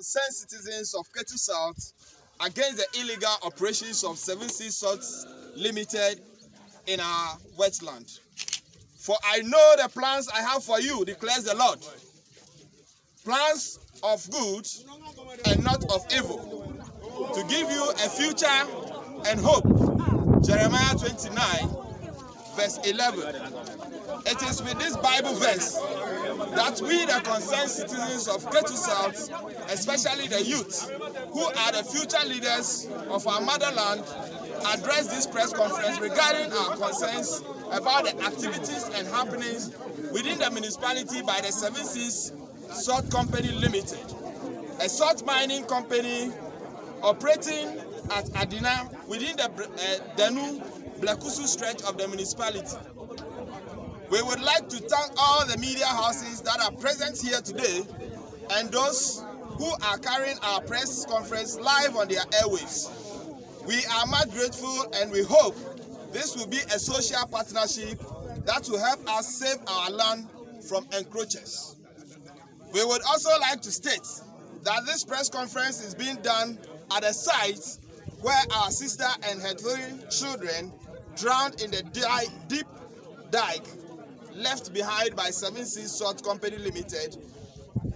concerned citizens of Ketu South against the illegal operations of 7C Salt Limited in our wetland. For I know the plans I have for you, declares the Lord. Plans of good and not of evil, to give you a future and hope. Jeremiah 29, verse 11. It is with this Bible verse that we, the concerned citizens of Ketu South, especially the youth, who are the future leaders of our motherland, address this press conference regarding our concerns about the activities and happenings within the municipality by the 7C Salt Company Limited, a salt mining company operating at Adina within the Denu-Blekusu stretch of the municipality. We would like to thank all the media houses that are present here today and those who are carrying our press conference live on their airwaves. We are much grateful and we hope this will be a social partnership that will help us save our land from encroachers. We would also like to state that this press conference is being done at a site where our sister and her 3 children drowned in the deep dike left behind by 7C Salt Company Limited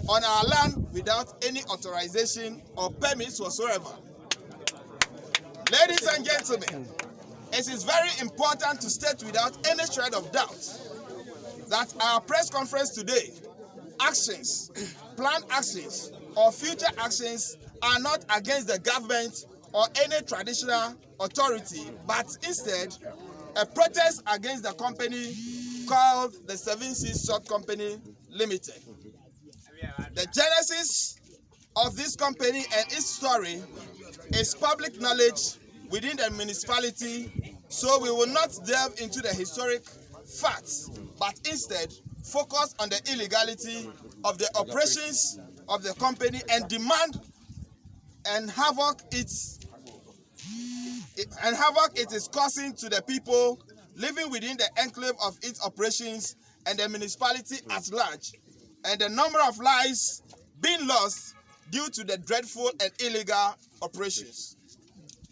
on our land without any authorization or permits whatsoever. Ladies and gentlemen, it is very important to state without any shred of doubt that our press conference today, actions, planned actions, or future actions are not against the government or any traditional authority, but instead a protest against the company called the 7C Salt Company Limited. The genesis of this company and its story is public knowledge within the municipality, so we will not delve into the historic facts, but instead focus on the illegality of the operations of the company and demand and havoc it is causing to the people living within the enclave of its operations and the municipality at large, and the number of lives being lost due to the dreadful and illegal operations.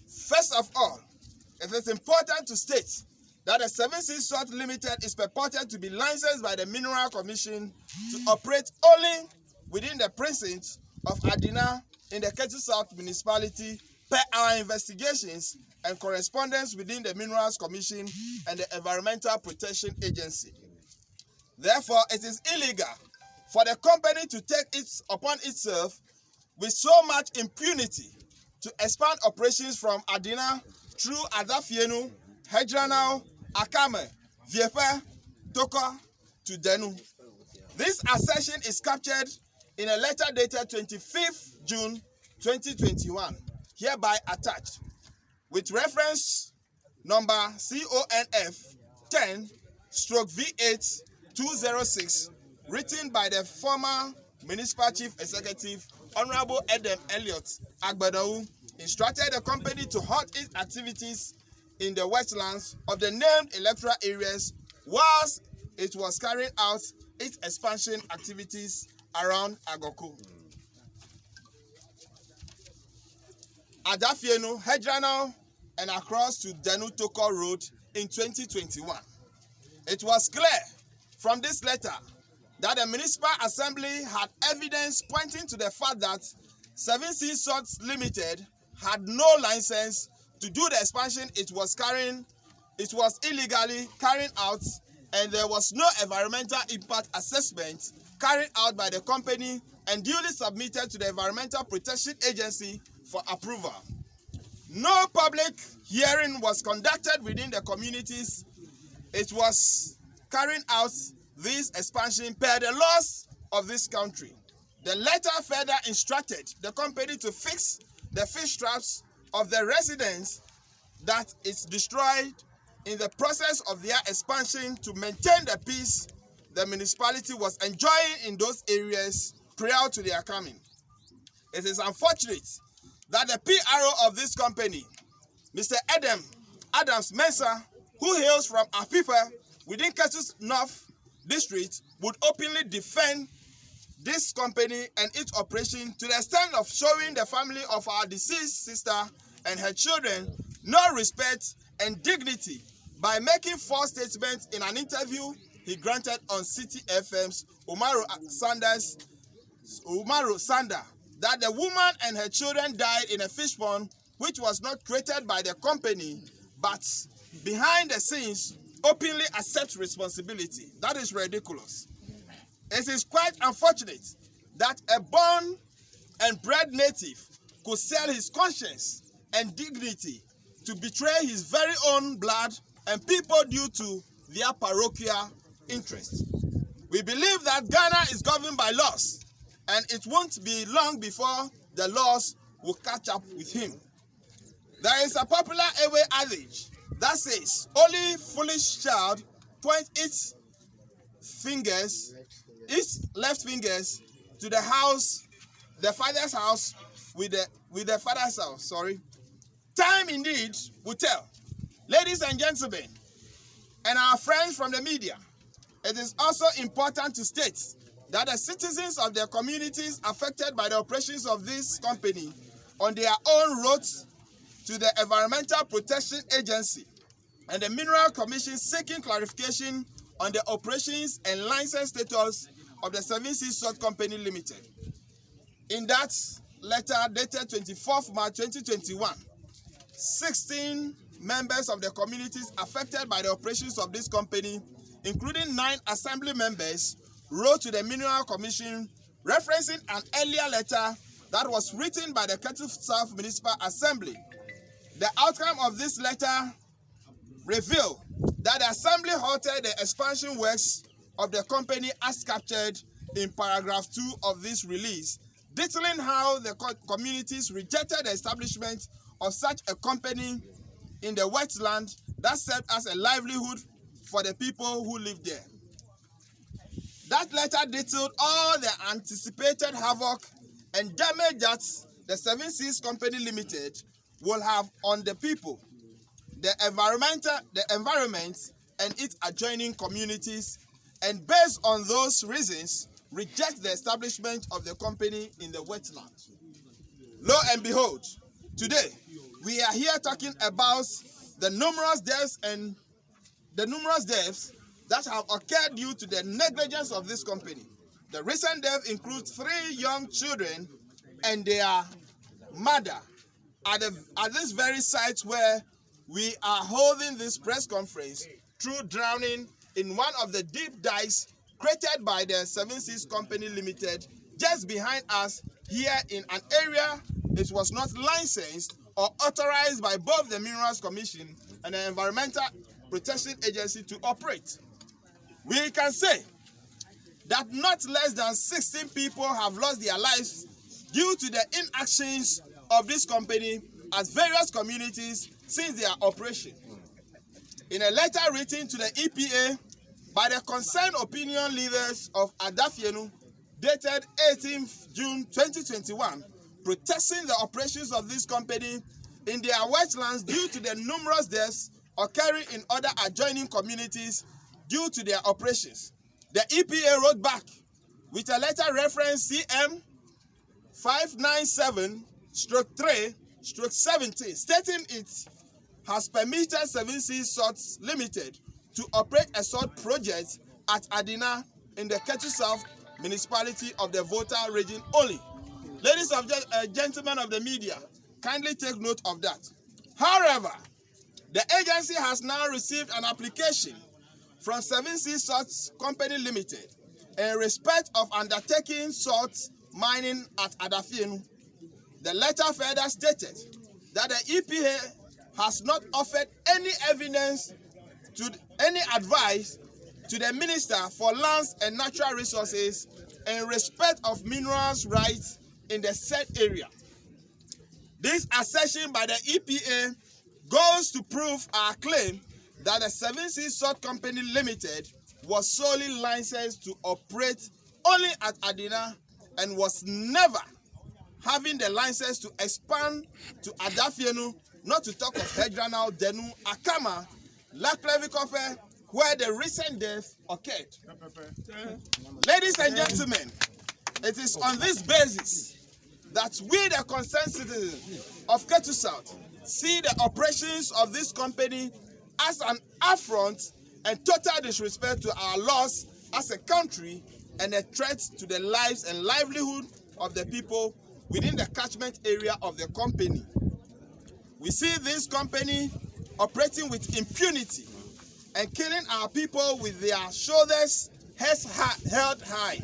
First of all, it is important to state that the 7C Salt Limited is purported to be licensed by the Mineral Commission to operate only within the precinct of Adina in the Ketu South municipality per our investigations and correspondence within the Minerals Commission and the Environmental Protection Agency. Therefore, it is illegal for the company to take it upon itself with so much impunity to expand operations from Adina through Adafienu, Hedranau, Akame, Viepe, Toka to Denu. This assertion is captured in a letter dated 25th June 2021, hereby attached, with reference number CONF 10/V8-206, written by the former Municipal Chief Executive, Honorable Edem Elliot Agbadau, instructed the company to halt its activities in the wetlands of the named electoral areas whilst it was carrying out its expansion activities around Agoko, Adafienu, Hedranau, and across to Denu-Toko Road in 2021. It was clear from this letter that the Municipal Assembly had evidence pointing to the fact that 7C Salt Limited had no license to do the expansion it was illegally carrying out, and there was no environmental impact assessment carried out by the company and duly submitted to the Environmental Protection Agency for approval. No public hearing was conducted within the communities it was carrying out this expansion per the laws of this country. The letter further instructed the company to fix the fish traps of the residents that is destroyed in the process of their expansion to maintain the peace the municipality was enjoying in those areas prior to their coming. It is unfortunate that the PRO of this company, Mr. Adams Mensah, who hails from Apipa within Ketu North District, would openly defend this company and its operation to the extent of showing the family of our deceased sister and her children no respect and dignity by making false statements in an interview he granted on City FM's Umaru Sanda that the woman and her children died in a fish pond which was not created by the company, but behind the scenes openly accepts responsibility. That is ridiculous. It is quite unfortunate that a born and bred native could sell his conscience and dignity to betray his very own blood and people due to their parochial interests. We believe that Ghana is governed by laws, and it won't be long before the laws will catch up with him. There is a popular Ewe adage that says, only foolish child point its left fingers to the house, the father's house, with the father's house. Sorry. Time indeed will tell. Ladies and gentlemen, and our friends from the media, it is also important to state that the citizens of their communities affected by the operations of this company on their own wrote to the Environmental Protection Agency and the Mineral Commission seeking clarification on the operations and license status of the 7 Seas Salt Company Limited. In that letter dated 24th March 2021, 16 members of the communities affected by the operations of this company, including 9 assembly members, wrote to the Mineral Commission referencing an earlier letter that was written by the Ketu South Municipal Assembly. The outcome of this letter revealed that the Assembly halted the expansion works of the company as captured in paragraph 2 of this release, detailing how the communities rejected the establishment of such a company in the wetland that served as a livelihood for the people who lived there. That letter detailed all the anticipated havoc and damage that the 7 Seas Company Limited will have on the people, the environment, and its adjoining communities, and based on those reasons, reject the establishment of the company in the wetland. Lo and behold, today we are here talking about the numerous deaths that have occurred due to the negligence of this company. The recent death includes 3 young children and their mother at this very site where we are holding this press conference through drowning in one of the deep dikes created by the 7 Seas Company Limited just behind us here in an area it was not licensed or authorized by both the Minerals Commission and the Environmental Protection Agency to operate. We can say that not less than 16 people have lost their lives due to the inactions of this company at various communities since their operation. In a letter written to the EPA by the concerned opinion leaders of Adafienu, dated 18th June 2021, protesting the operations of this company in their wetlands due to the numerous deaths occurring in other adjoining communities due to their operations. The EPA wrote back with a letter reference CM 597/3/17 stating it has permitted 7 Seas Salt Limited to operate a salt project at Adina in the Ketu South municipality of the Volta region only. Ladies and gentlemen of the media, kindly take note of that. However, the agency has now received an application from 7 Seas Salt Company Limited in respect of undertaking salt mining at Adafienu. The letter further stated that the EPA has not offered any evidence to any advice to the Minister for Lands and Natural Resources in respect of minerals rights in the said area. This assertion by the EPA goes to prove our claim that the 7 Seas Salt Company Limited was solely licensed to operate only at Adina and was never having the license to expand to Adafienu, not to talk of Hedranal, Denu, Akama, Laklevikofe, where the recent death occurred. Ladies and gentlemen, It is on this basis that we, the concerned citizens of Ketu South, see the operations of this company as an affront and total disrespect to our laws as a country and a threat to the lives and livelihood of the people within the catchment area of the company. We see this company operating with impunity and killing our people with their shoulders held high.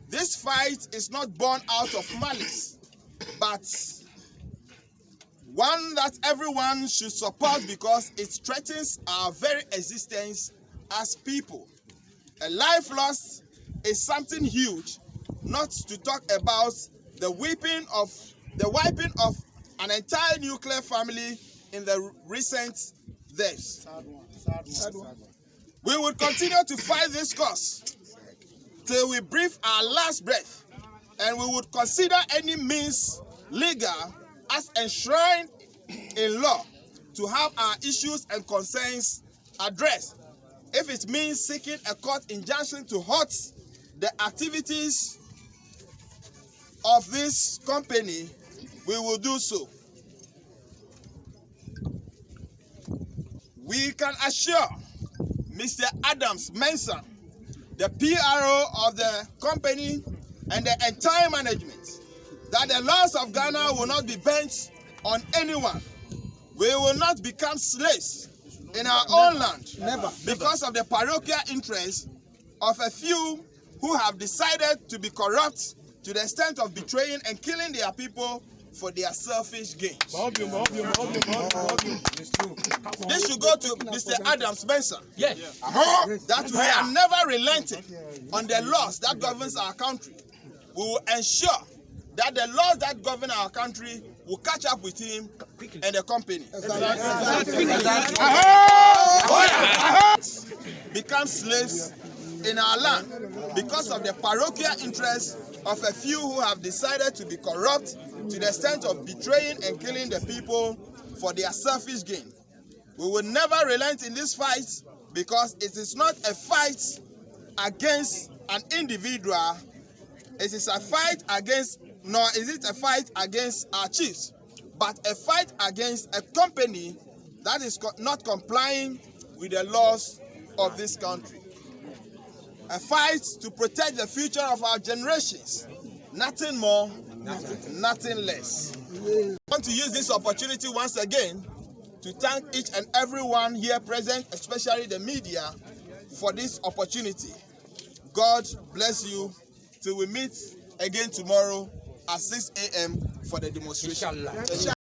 This fight is not born out of malice, but one that everyone should support because it threatens our very existence as people. A life lost is something huge, not to talk about the wiping of an entire nuclear family in the recent deaths. Sad one. We will continue to fight this cause till we breathe our last breath, and we would consider any means legal as enshrined in law to have our issues and concerns addressed. If it means seeking a court injunction to halt the activities of this company, we will do so. We can assure Mr. Adams Mensah, the PRO of the company, and the entire management that the laws of Ghana will not be bent on anyone. We will not become slaves in our own land because of the parochial interests of a few who have decided to be corrupt to the extent of betraying and killing their people for their selfish gains. This should go to Mr. Adams Mensah. Yes. That we are never relenting on the laws that governs our country. We will ensure that the laws that govern our country will catch up with him and the company. Become slaves in our land because of the parochial interests of a few who have decided to be corrupt to the extent of betraying and killing the people for their selfish gain. We will never relent in this fight because it is not a fight against an individual. It is a fight against, nor is it a fight against our chiefs, but a fight against a company that is not complying with the laws of this country. A fight to protect the future of our generations. Nothing more, nothing less. I want to use this opportunity once again to thank each and everyone here present, especially the media, for this opportunity. God bless you till we meet again tomorrow at 6 a.m. for the demonstration.